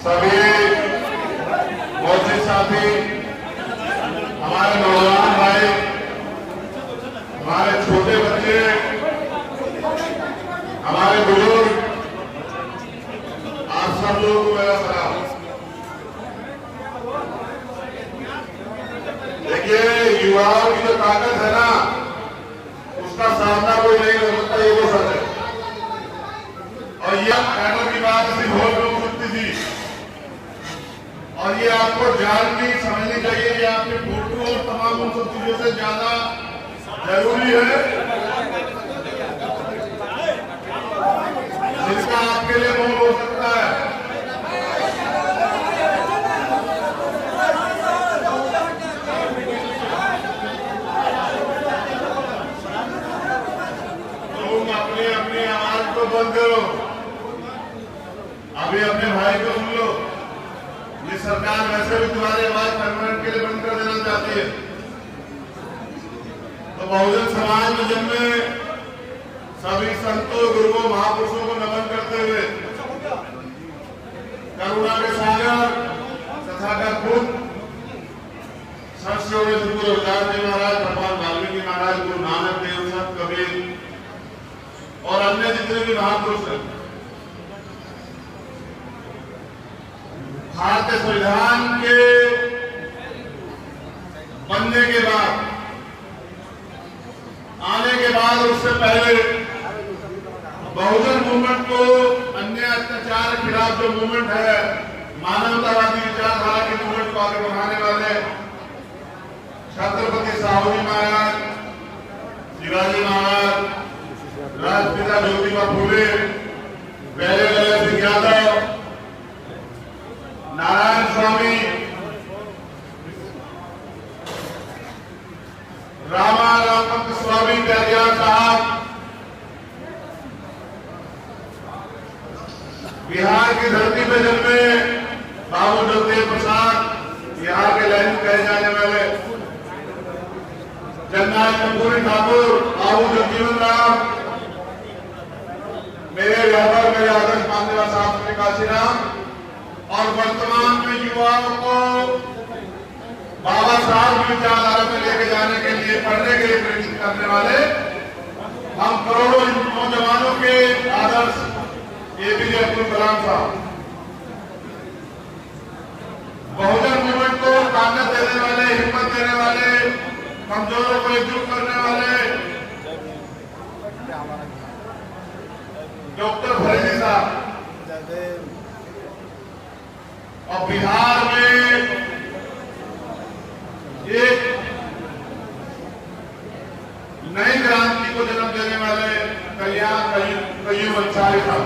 सभी मौजूद साथी, हमारे नौजवान भाई, हमारे छोटे बच्चे, हमारे बुजुर्ग, आप सब लोगों को मेरा सलाम। देखिए, युवाओं की जो ताकत है ना, उसका सामना कोई नहीं कर सकता, ये वो सच है। और ये कैडर की बात सिर्फ हो सकती थी, और ये आपको जाननी समझनी चाहिए कि आपके फोटो और तमाम उन सब चीजों से ज्यादा जरूरी है जिसका आपके लिए मोल हो सकता है। तुम अपनी अपनी आवाज को बंद करो, अभी अपने भाई को सुन लो। ये सरकार वैसे भी तुम्हारी आवाज परमानेंट के लिए बंद कर देना चाहती है। तो बहुजन समाज में जन्मे सभी संतों, गुरुओं, महापुरुषों को नमन करते हुए करुणा के सागर तथा का खुद संत गुरु रविदास जी महाराज, भगवान वाल्मीकि महाराज, गुरु नानक देव, संत कबीर और अन्य जितने भी महापुरुष हैं, भारतीय संविधान के बनने के बाद, आने के बाद, उससे पहले बहुजन मूवमेंट को, अन्य अत्याचार के खिलाफ जो मूवमेंट है, मानवतावादी विचारधारा की मूवमेंट को आगे बढ़ाने वाले छत्रपति साहू जी महाराज, शिवाजी महाराज, राष्ट्रपिता ज्योतिबा फूले, वैल्य सिंह यादव, नारायण स्वामी, रामानंद स्वामी त्यागराज साहब, बिहार की धरती पे जन्मे बाबू जगदेव प्रसाद, बिहार के लाइन कहे जाने वाले जननायक कर्पूरी ठाकुर, बाबू जगजीवन राम, मेरे व्यापार, मेरे आदर्श मानदेवा साहब श्री काशीराम, और वर्तमान में युवाओं को बाबा साहब की विचारधारा में लेके जाने के लिए, पढ़ने के लिए प्रेरित करने वाले हम करोड़ों नौजवानों के आदर्श एपीजे अब्दुल कलाम साहब, बहुजन मूवमेंट को ताकत देने वाले, हिम्मत देने वाले, कमजोरों को एकजुट करने वाले डॉक्टर फरीदी साहब, और बिहार में एक नई क्रांति को जन्म देने वाले कय्यूम अंसारी साहब।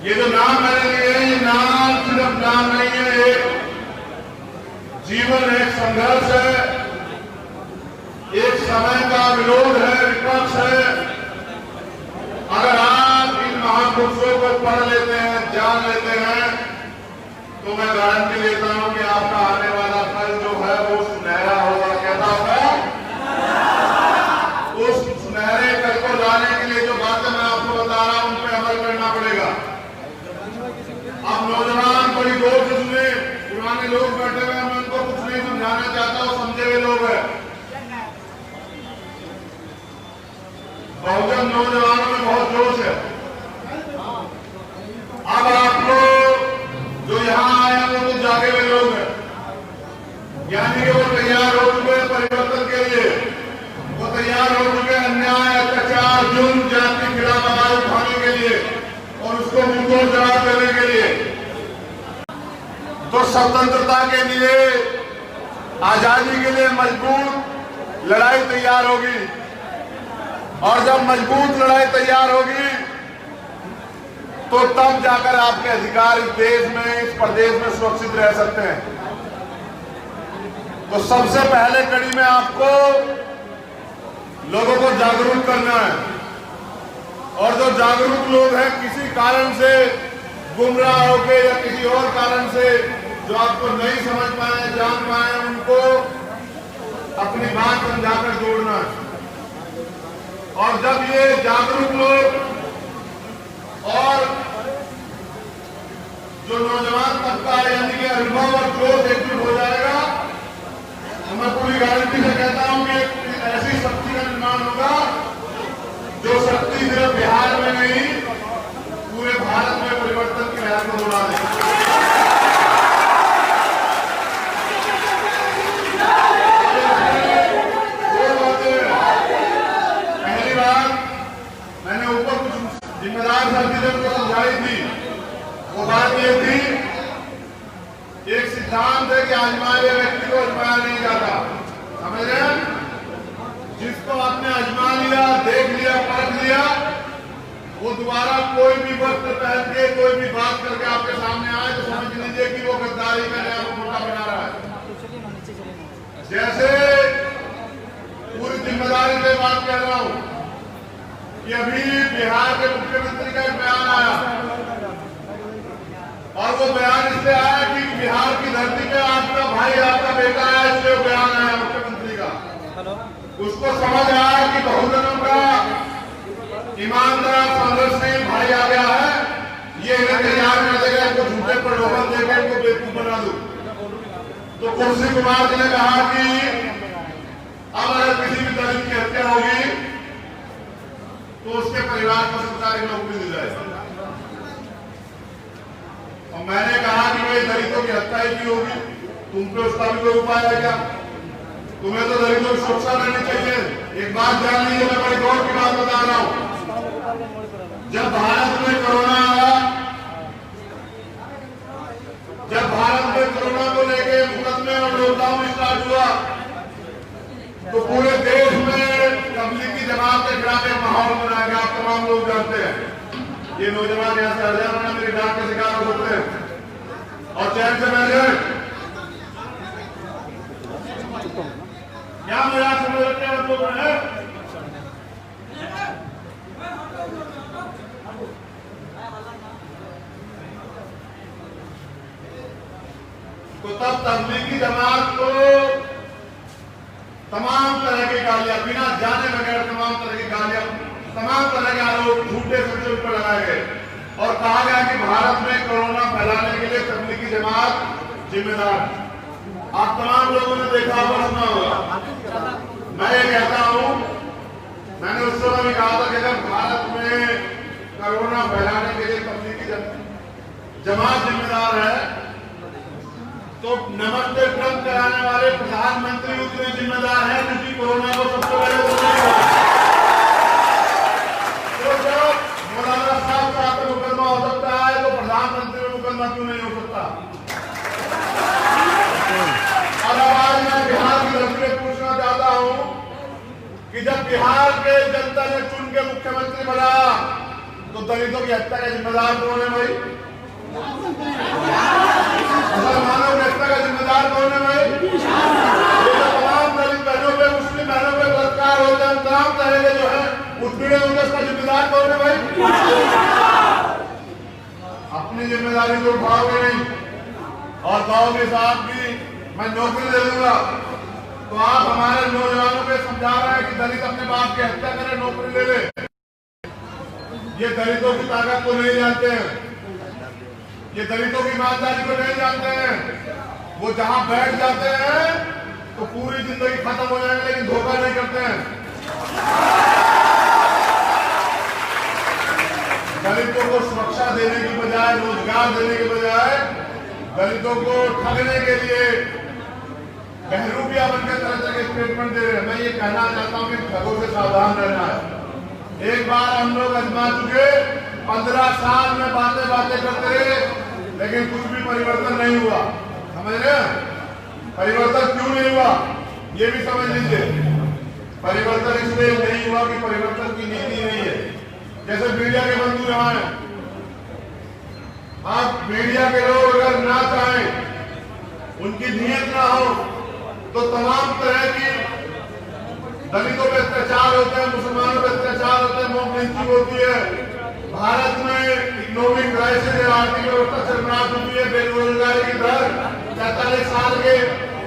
ये जो नाम मैंने लिए, ये नाम सिर्फ नाम नहीं है, एक जीवन, एक संघर्ष है, एक समय का विरोध है, विपक्ष है। अगर आप इन महापुरुषों को पढ़ लेते हैं, जान लेते हैं, तो मैं गारंटी लेता हूं कि आपका आने वाला कल जो है वो सुनहरा होगा। कहता होगा, उस सुनहरे कल को लाने के लिए जो बातें मैं आपको बता रहा हूं, उन पर अमल करना पड़ेगा। अब नौजवान बड़ी गौर से सुने, पुराने लोग बैठे हुए, मैं उनको कुछ नहीं समझाना चाहता हूं, समझे हुए लोग हैं। बहुजन नौजवानों में बहुत जोश है। अब आप लोग जो यहाँ आए हैं वो तो जागे हुए लोग हैं, यानी कि वो तैयार हो चुके हैं परिवर्तन के लिए, वो तैयार हो चुके हैं अन्याय, अत्याचार, जुल्म, जाति के खिलाफ आवाज उठाने के लिए और उसको मुंहतोड़ जवाब देने के लिए। तो स्वतंत्रता के लिए, आजादी के लिए मजबूत लड़ाई तैयार होगी, और जब मजबूत लड़ाई तैयार होगी तो तब जाकर आपके अधिकार इस देश में, इस प्रदेश में सुरक्षित रह सकते हैं। तो सबसे पहले कड़ी में आपको लोगों को जागरूक करना है, और जो जागरूक लोग हैं, किसी कारण से गुमराह होकर या किसी और कारण से जो आपको नहीं समझ पाए, जान पाए, उनको अपनी बात समझाकर जोड़ना है। और जब ये जागरूक लोग और बिहार को दौड़ा दें। पहली बार मैंने ऊपर कुछ जिम्मेदार साथीयों को समझाई थी, वो बात ये थी, एक सिद्धांत है कि आजमाए व्यक्ति को आजमाया नहीं जाता, समझ रहे हैं? जिसको आपने आजमा लिया, देख लिया, परख लिया, वो दोबारा कोई भी वस्त्र पहन के कोई भी बात करके आपके सामने आए तो समझ लीजिए कि वो गद्दारी का नया मुद्दा बना रहा है। जैसे पूरी जिम्मेदारी से बात कह रहा हूं कि अभी बिहार के मुख्यमंत्री का एक बयान आया, और वो बयान इसलिए आया कि बिहार की धरती पे आपका भाई, आपका बेटा है, इसलिए बयान आया मुख्यमंत्री का। उसको समझ आया कि बहुजनों का ईमानदार संघर्षशील भाई आ गया है, ये इन्हें तैयार कर देगा, इनको झूठे प्रलोभन देकर इनको बेवकूफ बना दो। तो कुर्सी कुमार जी ने कहा कि अब अगर किसी भी दलित की हत्या होगी तो उसके परिवार को सरकारी नौकरी दी जाएगी। और मैंने कहा कि भाई दलितों की हत्या ही क्यों होगी, तुम पे उसका भी कोई उपाय है क्या? तुम्हें तो दलितों की सुरक्षा देनी चाहिए। एक बात जान लीजिए, मैं बड़ी गौर की बात बता रहा हूं। जब भारत में कोरोना आया, जब भारत में कोरोना को लेके मुकदमे और लॉकडाउन स्टार्ट हुआ, तो पूरे देश में तबलीगी जमात के खिलाफ एक माहौल बनाया गया। आप तमाम लोग जानते हैं, ये नौजवान यहाँ से हजारों मेरी डांट के शिकार हो सकते हैं और चैन से बैठ गए। क्या मजाक समझ रखते हैं आप लोग? तो तब तबलीगी जमात को तमाम तरह की गालियां, बिना जाने बगैर तमाम तरह की गालियां, तमाम तरह के आरोप झूठे सच्चे पर लगाए गए और कहा गया कि भारत में कोरोना फैलाने के लिए तबलीगी जमात जिम्मेदार। आप तमाम लोगों ने देखा होगा, सुना होगा। मैं ये कहता हूं, मैंने उस समय भी कहा था कि अगर भारत में कोरोना फैलाने के लिए तबलीगी जमात जिम्मेदार है तो नमस्ते ट्रंप कराने वाले प्रधानमंत्री उतने जिम्मेदार हैं क्योंकि कोरोना को सबसे पहले तो जब मौलाना साहब का मुकदमा हो सकता है तो प्रधानमंत्री में मुकदमा क्यों नहीं हो सकता? और अब आज मैं बिहार की धरती पे पूछना चाहता हूं कि जब बिहार के जनता ने चुन के मुख्यमंत्री बना तो दलितों की हत्या का जिम्मेदार कौन है भाई? मुसलमानों की हत्या का जिम्मेदार कौन है भाई? तमाम दलित बहनों पे, मुस्लिम बहनों पे बलात्कार होते हैं, तमाम तरह के जो है उत्पीड़न होते हैं, उसका जिम्मेदार कौन है भाई? अपनी जिम्मेदारी को उठाओगे नहीं और कहोगे साहब भी मैं नौकरी दे दूंगा, तो आप हमारे नौजवानों को समझा रहे हैं कि दलित अपने बाप की हत्या करे, नौकरी ले ले। ये दलितों की ताकत को नहीं जानते हैं, ये दलितों की ईमानदारी को नहीं जानते हैं। वो जहां बैठ जाते हैं तो पूरी जिंदगी खत्म हो जाएगी लेकिन धोखा नहीं करते हैं। दलितों को सुरक्षा देने की बजाय, रोजगार देने के बजाय दलितों को ठगने के लिए बहरूपिया बनकर तरह तरह के स्टेटमेंट दे रहे हैं। मैं ये कहना चाहता हूं कि ठगों से सावधान रहना है। एक बार हम लोग आजमा चुके, 15 साल में बातें करते रहे लेकिन कुछ भी परिवर्तन नहीं हुआ। समझ रहे हैं? परिवर्तन क्यों नहीं हुआ ये भी समझ लीजिए। परिवर्तन इसलिए नहीं हुआ कि परिवर्तन की नीति नहीं है। जैसे मीडिया के बंधु यहाँ हैं, आप मीडिया के लोग अगर ना चाहें, उनकी नीयत ना हो तो तमाम तरह की दलितों पे अत्याचार होते हैं, मुसलमानों पे अत्याचार होते हैं, मॉब लिंचिंग होती है। भारत में इकोनॉमिक क्राइसिस है, आर्थिक व्यवस्था चरमराह हुई है, बेरोजगारी की दर 43 साल के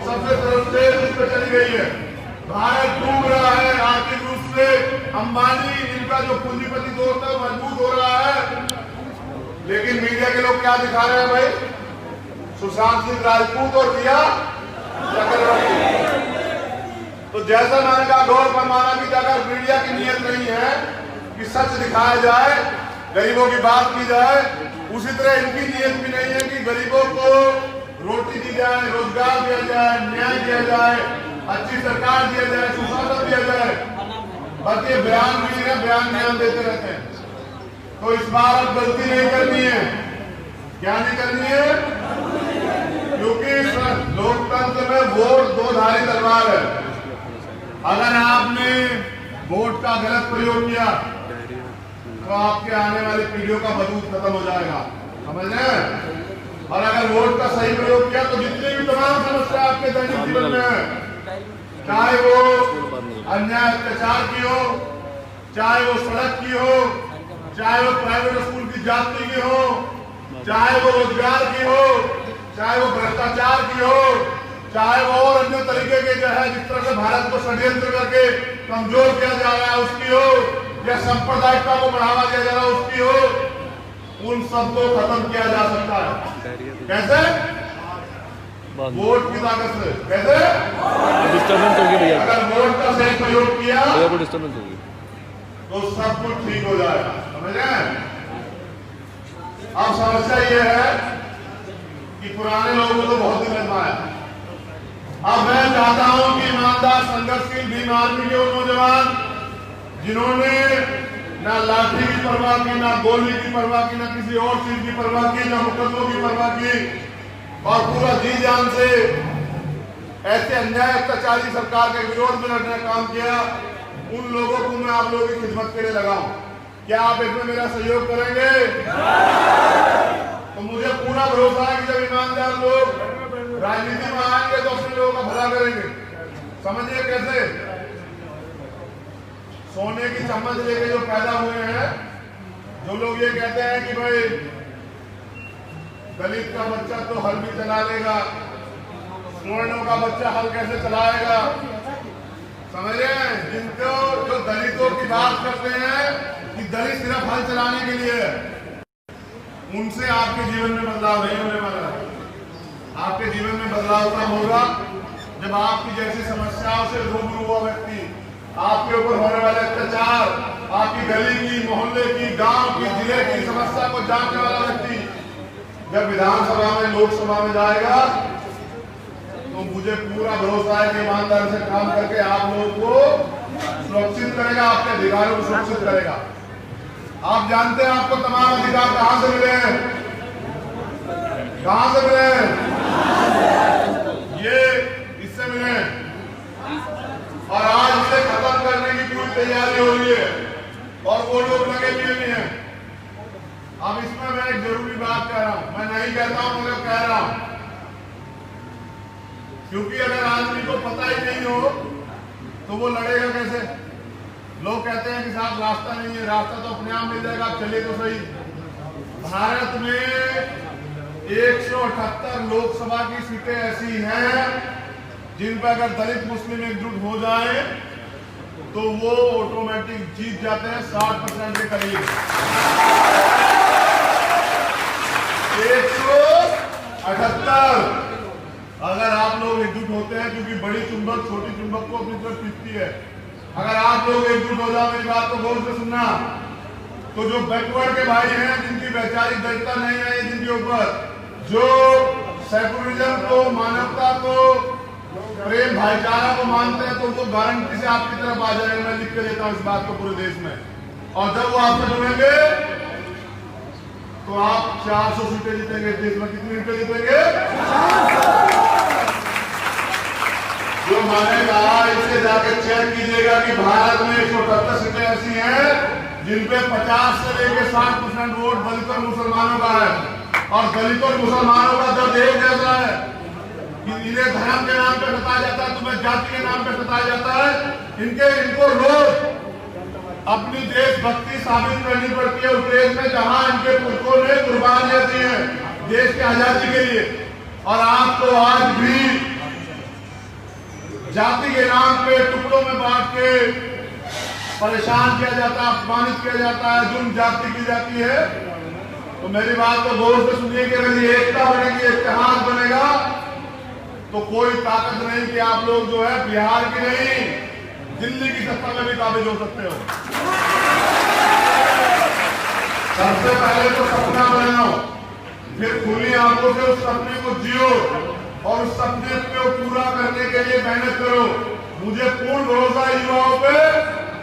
सबसे सर्वश्रेष्ठ पे चली गई है। भारत डूब रहा है आर्थिक रूप से। अंबानी, इनका जो पूंजीपति दोस्त है मजबूत हो रहा है, लेकिन मीडिया के लोग क्या दिखा रहे हैं भाई? सुशांत सिंह राजपूत और दिया चक्रवर्ती। तो जैसा मैंने कहा, गौर फरमाना कि अगर मीडिया की नीयत नहीं है कि सच दिखाया जाए गरीबों की बात की जाए, उसी तरह इनकी नीयत भी नहीं है कि गरीबों को रोटी दी जाए, रोजगार दिया जाए, न्याय दिया जाए, अच्छी सरकार दिया जाए, सुशासन दिया जाए, बल्कि बयान भी है, बयान देते रहते हैं। तो इस बार अब गलती नहीं करनी है। क्या नहीं करनी है? क्योंकि लोकतंत्र में वोट दो धारी तलवार है। अगर आपने वोट का गलत प्रयोग किया तो आपके आने वाली पीढ़ियों का वजूद खत्म हो जाएगा, समझ रहे हैं? और अगर वोट का सही प्रयोग किया तो जितनी भी तमाम समस्या आपके दैनिक जीवन में है, चाहे वो अन्याय अत्याचार की हो, चाहे वो सड़क की हो, चाहे वो प्राइवेट स्कूल की जाति की हो, चाहे वो रोजगार की हो, चाहे वो भ्रष्टाचार की हो, चाहे वो और अन्य तरीके के जो है जिस तरह से भारत को षड्यंत्र करके कमजोर किया जा रहा है उसकी हो, या सांप्रदायिकता को बढ़ावा दिया जा रहा है उसकी हो, उन सबको खत्म किया जा सकता है। कैसे? वोट की ताकत से। कैसे? डिस्टर्बेंस होगी भैया, अगर वोट का सही प्रयोग किया भैया को डिस्टर्बेंस होगी तो सब कुछ ठीक हो जाएगा, समझ रहे हैं? अब समस्या ये है कि पुराने लोगों को बहुत दिन लगवाया। अब मैं चाहता हूं कि ईमानदार संघर्षशील भीम आर्मी के नौजवान जिन्होंने ना लाठी की परवाह की, ना गोली की परवाह की, ना किसी और चीज की परवाह की, ना मुकदमों की परवाह की, और पूरा जी जान से ऐसे अन्याय अत्याचारी सरकार के विरोध में लड़ने का काम किया, उन लोगों को मैं आप लोगों की खिदमत के लिए लगाऊं। क्या आप इसमें मेरा सहयोग करेंगे? तो मुझे पूरा भरोसा है कि जब ईमानदार लोग राजनीति में आएंगे तो अपने लोगों का भला करेंगे। समझिए कैसे? सोने की चम्मच लेके जो पैदा हुए हैं, जो लोग ये कहते हैं कि भाई दलित का बच्चा तो हल भी चला लेगा, स्वर्णों का बच्चा हल कैसे चलाएगा, समझ रहे हैं? जिनको जो दलितों की बात करते हैं कि दलित सिर्फ हल चलाने के लिए है, उनसे आपके जीवन में बदलाव नहीं होने वाला। आपके जीवन में बदलाव तब होगा जब आपकी जैसी समस्याओं से रूबरू हुआ व्यक्ति, आपके ऊपर होने वाले अत्याचार, आपकी गली की, मोहल्ले की, गांव की, जिले की समस्या को जानने वाला व्यक्ति जब विधानसभा में, लोकसभा में जाएगा तो मुझे पूरा भरोसा है कि ईमानदारी से काम करके आप लोगों को सुरक्षित करेगा, आपके अधिकारों को सुरक्षित करेगा। आप जानते हैं आपको तमाम अधिकार कहां से मिले हैं? कहां से मिले हैं? ये इससे मिले और आज इसे खत्म करने की पूरी तैयारी हो रही है और वो लोग लगे भी नहीं है। अब इसमें मैं एक जरूरी बात कह रहा हूं, मैं नहीं कहता हूं मगर कह रहा हूं, क्योंकि अगर आदमी को पता ही नहीं हो तो वो लड़ेगा कैसे? लोग कहते हैं कि साहब रास्ता नहीं है, रास्ता तो अपने आप मिल जाएगा, आप चलिए तो सही। भारत में 178 लोकसभा की सीटें ऐसी हैं जिन पर अगर दलित मुस्लिम एकजुट हो जाए तो वो ऑटोमेटिक जीत जाते हैं 60% के करीब। 178 अगर आप लोग एकजुट होते हैं, क्योंकि बड़ी चुंबक छोटी चुंबक को अपनी तरफ खींचती है, अगर आप लोग एकजुट हो जाओ, मेरी बात को गौर से सुनना, तो जो बैकवर्ड के भाई हैं जिनकी वैचारिक दृढ़ता नहीं है जिनके ऊपर, जो सेकुलरिज्म को, मानवता को, प्रेम भाईचारा को मानते हैं, तो वो गारंटी से आपकी तरफ आ जाएंगे। मैं लिख के देता हूं इस बात को पूरे देश में। और जब वो आपसे जुड़ेंगे तो आप 400 सीटें जीतेंगे देश में। कितनी सीटें जीतेंगे? जो मैंने कहा इससे जाकर चेक कीजिएगा कि भारत में 178 सीटें ऐसी हैं जिन पे 50 से लेकर 60% वोट दलित और मुसलमानों का है। और दलित और मुसलमानों का दर्द एक जैसा है कि इन्हें धर्म के नाम पे सताया जाता है, तुम्हें जाति के नाम पे सताया जाता है। इनको रोज अपनी देशभक्ति साबित करनी पड़ती है उस देश में जहां इनके पुरखों ने कुर्बानियां दी हैं देश की आजादी के लिए। और आपको आज भी जाति के नाम पे टुकड़ों में बांट के परेशान किया जाता है, अपमानित किया जाता है, जुल्म जाति की जाती है। तो मेरी बात को गौर से सुनिए कि अगर ये एकता बनेगी, इत्तेहाद बनेगा, तो कोई ताकत नहीं कि आप लोग जो है बिहार की नहीं दिल्ली की सत्ता में भी काबिज हो सकते हो। सबसे पहले तो सपना बनाओ, फिर खुली आंखों से उस सपने को जियो और उस सपने को पूरा करने के लिए मेहनत करो। मुझे पूर्ण भरोसा है युवाओं पे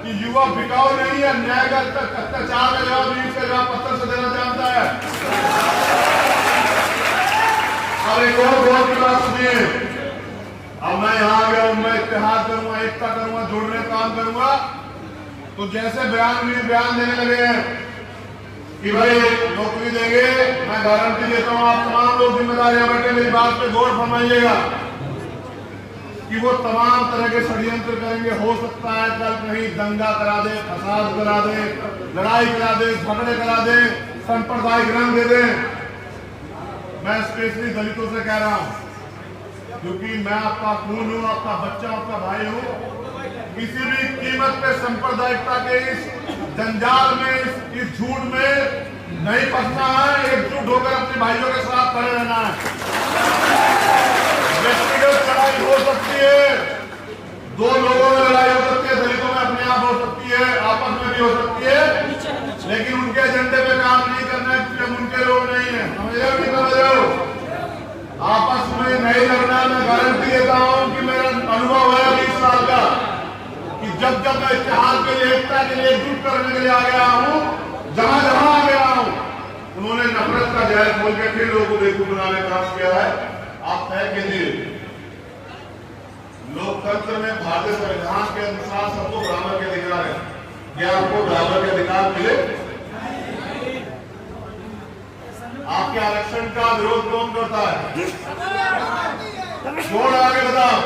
कि युवा बिकाऊ नहीं है, न्याय का अत्याचार का जवाब ईंट का जवाब पत्थर से देना जानता है। और एक और बहुत की बात सुनिए, अब मैं यहाँ आ गया हूं, मैं इत्तेहाद करूंगा, एकता करूंगा, जोड़ने का काम करूंगा। तो जैसे बयान देने लगे हैं कि भाई नौकरी देंगे, मैं गारंटी देता हूं आप तमाम लोग जिम्मेदारियां बैठे मेरी बात पे गौर फरमाइएगा कि वो तमाम तरह के षड्यंत्र करेंगे। हो सकता है कल कहीं दंगा करा दे, फसाद करा दे, लड़ाई करा दे, झगड़े करा दे, सांप्रदायिक रंग दे दे। मैं स्पेशली दलितों से कह रहा हूं क्योंकि मैं आपका खून हूं, आपका बच्चा, आपका भाई हूं। किसी भी कीमत पे सांप्रदायिकता के इस जंजाल में, इस झूठ में नहीं फंसना है। एकजुट होकर अपने भाइयों के साथ खड़े रहना है। व्यक्तिगत लड़ाई हो सकती है, दो लोगों में लड़ाई हो सकती है, दलितों में अपने आप हो सकती है, आपस में भी हो सकती है, लेकिन उनके एजेंडे पे काम नहीं करना है क्योंकि हम उनके लोग नहीं है। समझो नहीं समझो? आपस में नहीं लड़ना। मैं गारंटी देता हूं कि मेरा अनुभव है 20 साल का कि जब जब मैं इत्तेहाद के लिए, एकता के लिए, एकजुट करने के लिए आ गया हूं, जहां जहां आ गया हूं, उन्होंने नफरत का जहर खोल के फिर लोगों को बेवकूफ बनाने का काम किया है। आप तय कीजिए, लोकतंत्र में भारतीय संविधान के अनुसार सबको बराबर के अधिकार है। क्या आपको बराबर के अधिकार मिले? आपके आरक्षण का विरोध कौन करता है? जोड़ आगे बताओ,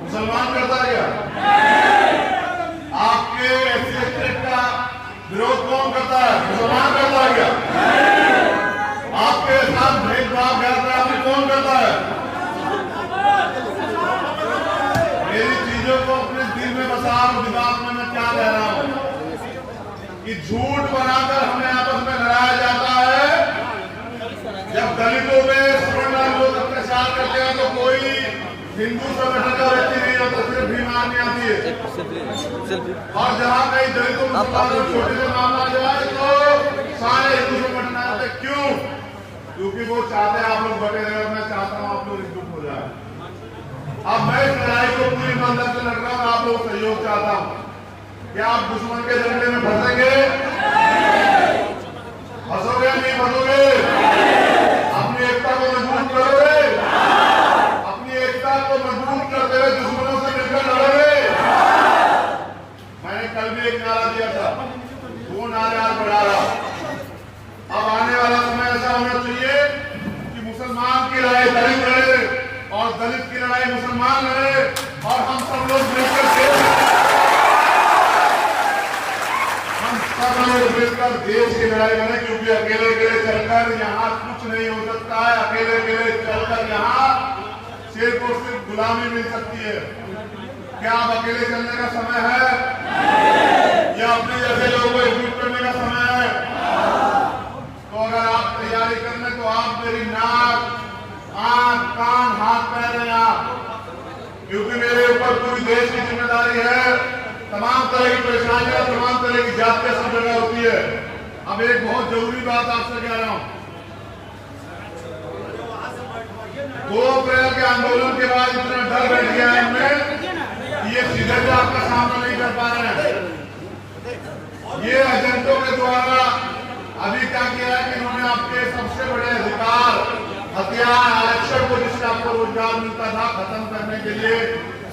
मुसलमान करता है क्या? आपके एससी का विरोध कौन करता है? मुसलमान करता है क्या? आपके साथ भेदभाव गैरबराबरी कौन करता है? मेरी चीजों को अपने दिल में बसा और दिमाग में मैं क्या कह रहा हूं कि झूठ बनाकर हमें आपस में लड़ाया जाता है। जब दलितों में सवर्ण लोग अत्याचार करते हैं तो कोई हिंदू संगठन का व्यक्ति नहीं होता, सिर्फ भीम आर्मी आती है। और जहां कहीं दलितों मुसलमानों छोटे से मामला जाए तो सारे हिंदू संगठन आते। क्यों? क्योंकि वो चाहते हैं आप लोग बटे रहे, मैं चाहता हूं आप लोग एकजुट हो जाए। अब मैं इस लड़ाई को पूरी ईमानदारी से लड़ रहा हूं, आप लोग सहयोग चाहता हूं। क्या आप दुश्मन के झंडे में फंसेंगे? फंसोगे नहीं फंसोगे? अपनी एकता को मजबूत करोगे? अपनी एकता को मजबूत करते हुए दुश्मनों से मिलकर लड़ोगे? मैंने कल भी एक नारा दिया था, वो नारे आज बढ़ा रहा। अब आने वाला समय ऐसा होना चाहिए कि मुसलमान की लड़ाई दलित लड़े और दलित की लड़ाई मुसलमान लड़े और हम सब लोग मिलकर देश की लड़ाई लड़े। क्योंकि अकेले अकेले चलकर यहाँ कुछ नहीं हो सकता है। अकेले अकेले चलकर यहाँ सिर्फ और सिर्फ गुलामी मिल सकती है। क्या अब अकेले चलने का समय है या अपने जैसे लोगों को एकजुट करने का समय है? तो अगर आप तैयारी कर लें तो आप मेरी नाक, आंख, कान, हाथ पैर हैं आप, क्योंकि मेरे ऊपर पूरी देश की जिम्मेदारी है। तमाम तरह की परेशानियां, तमाम तरह की जातियां सब जगह होती है। अब एक बहुत जरूरी बात आपसे कह रहा हूं, 2 अप्रैल के आंदोलन के बाद इतना डर बैठ गया है इनमें, ये सीधे से आपका सामना नहीं कर पा रहे हैं। ये एजेंटों के द्वारा अभी क्या किया है कि इन्होंने आपके सबसे बड़े अधिकार, हथियार, आरक्षण को जिससे आपको रोजगार मिलता था, खत्म करने के लिए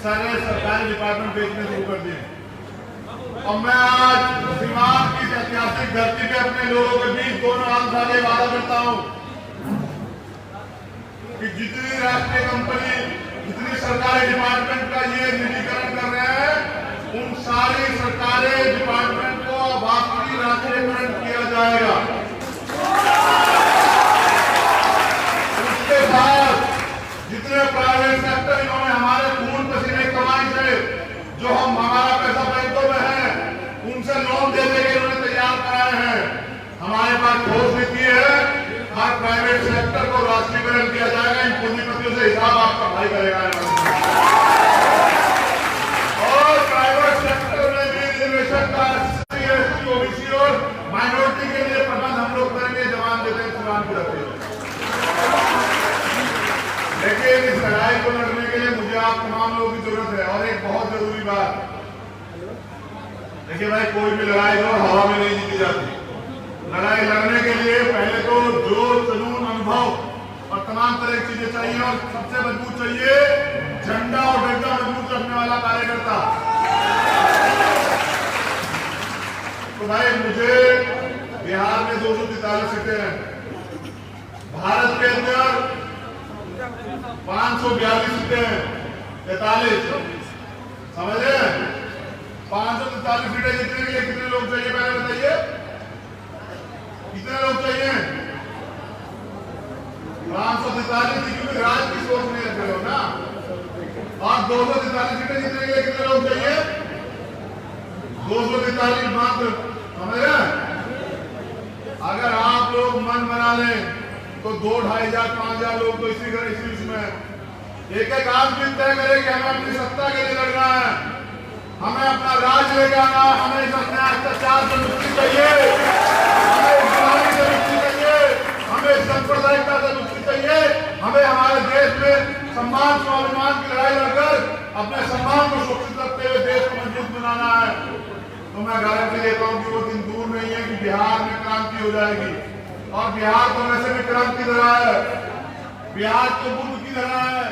सारे सरकारी डिपार्टमेंट बेचने शुरू कर दिए। और मैं आज सीमांत की ऐतिहासिक धरती पे अपने लोगों के बीच दोनों हाथ उठा के वादा करता हूं कि जितनी राष्ट्रीय कंपनी, जितनी सरकारी डिपार्टमेंट का ये निजीकरण कर रहे हैं, उन सारी सरकारी डिपार्टमेंट को वास्तविक राष्ट्रीयकरण किया जाएगा। उसके बाद जितने प्राइवेट सेक्टर इन्होंने हमारे खून पसीने कमाई से जो हम हमारा पैसा बैंकों में है, उनसे लोन देने के उन्होंने तैयार कराए हैं। हमारे पास ठोस नीति है, हर प्राइवेट सेक्टर को राष्ट्रीयकरण किया जाएगा। इन पूंजीपतियों से हिसाब आपका भाई करेगा। और प्राइवेट सेक्टर में भी रिजर्वेशन का SC, ST, OBC और देखिए भाई, कोई भी लड़ाई जो हवा में नहीं जीती जाती। लड़ाई लड़ने के लिए पहले तो जोश, जुनून, अनुभव और तमाम तरह की चीजें चाहिए, और सबसे मजबूत चाहिए झंडा और डंडा मजबूत रखने वाला कार्यकर्ता। तो भाई, मुझे बिहार में 243 सीटें हैं, भारत के अंदर 542 सीटें हैं, 43 समझे। 543 सीटें जीतने के लिए कितने लोग चाहिए, पहले बताइए, कितने लोग चाहिए? 543, क्योंकि राज की सोच नहीं रख रहे हो ना। और 243 सीटें जीतने के लिए कितने लोग चाहिए? 243 मात्र, समझ रहे। अगर आप लोग मन बना लें तो 2-2,500 5,000 लोग तो इसी में एक आम चीज तय करें कि हमें अपनी सत्ता के लिए लड़ना है, हमें अपना राज लेकर आना, हमें इस अत्याचार से मुक्ति चाहिए, हमें इस गुलामी से मुक्ति चाहिए, हमें इस सांप्रदायिकता से मुक्ति चाहिए, हमें हमारे देश में सम्मान स्वाभिमान की लड़ाई लड़कर अपने सम्मान को सुरक्षित रखते हुए देश को मजबूत बनाना है। तो मैं गारंटी देता हूं कि वो दिन दूर नहीं है कि बिहार में क्रांति हो जाएगी। और बिहार तो वैसे भी क्रांति की तरह है, बिहार तो बुद्ध की तरह है।